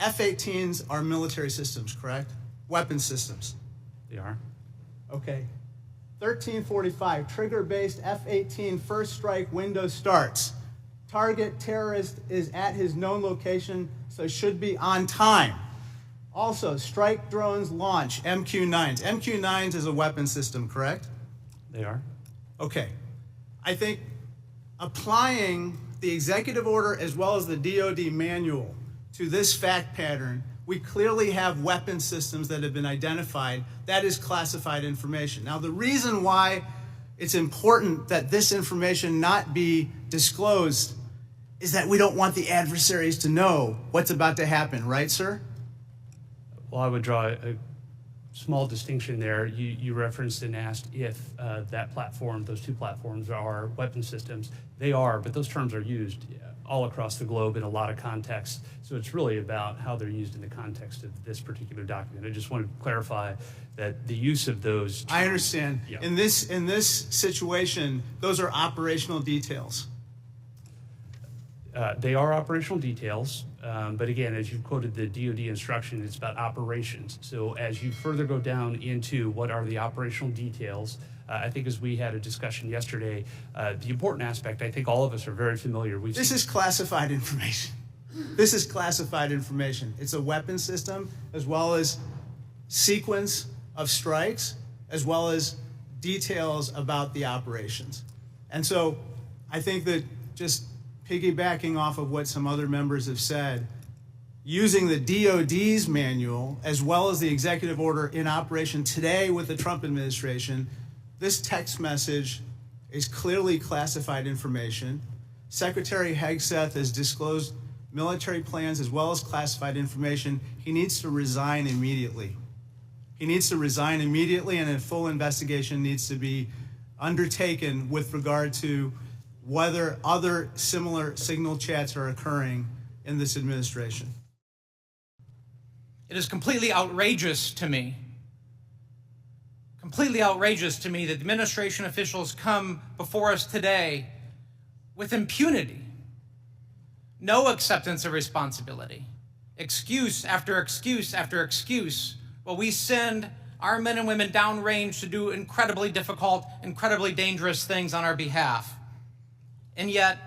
F-18s are military systems, correct? Weapon systems. They are. Okay. 1345, trigger-based F-18 first strike window starts. Target terrorist is at his known location, so should be on time. Also, strike drones launch, MQ-9s. MQ-9s is a weapon system, correct? They are. Okay. I think applying the executive order as well as the DoD manual to this fact pattern, we clearly have weapon systems that have been identified. That is classified information. Now, the reason why it's important that this information not be disclosed is that we don't want the adversaries to know what's about to happen, right, sir? Well, I would draw a small distinction there. You referenced and asked if that platform, those two platforms are weapon systems. They are, but those terms are used all across the globe in a lot of contexts. So it's really about how they're used in the context of this particular document. I just wanted to clarify that the use of those terms, I understand. Yeah. In this situation, those are operational details. They are operational details, but again, as you quoted the DoD instruction, it's about operations. So as you further go down into what are the operational details, I think as we had a discussion yesterday, the important aspect, I think all of us are very familiar. This is classified information. This is classified information. It's a weapon system as well as sequence of strikes as well as details about the operations. And so I think that just piggybacking off of what some other members have said, using the DoD's manual as well as the executive order in operation today with the Trump administration, this text message is clearly classified information. Secretary Hegseth has disclosed military plans as well as classified information. He needs to resign immediately. He needs to resign immediately, and a full investigation needs to be undertaken with regard to whether other similar signal chats are occurring in this administration. It is completely outrageous to me that the administration officials come before us today with impunity, no acceptance of responsibility, excuse after excuse after excuse, while we send our men and women downrange to do incredibly difficult, incredibly dangerous things on our behalf. And yet,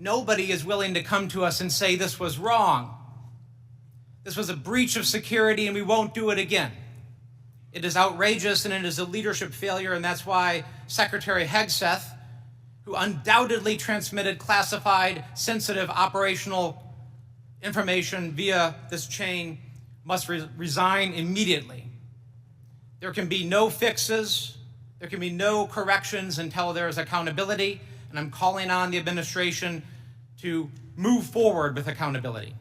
nobody is willing to come to us and say this was wrong. This was a breach of security and we won't do it again. It is outrageous and it is a leadership failure, and that's why Secretary Hegseth, who undoubtedly transmitted classified, sensitive operational information via this chain, must resign immediately. There can be no fixes, there can be no corrections until there is accountability, and I'm calling on the administration to move forward with accountability.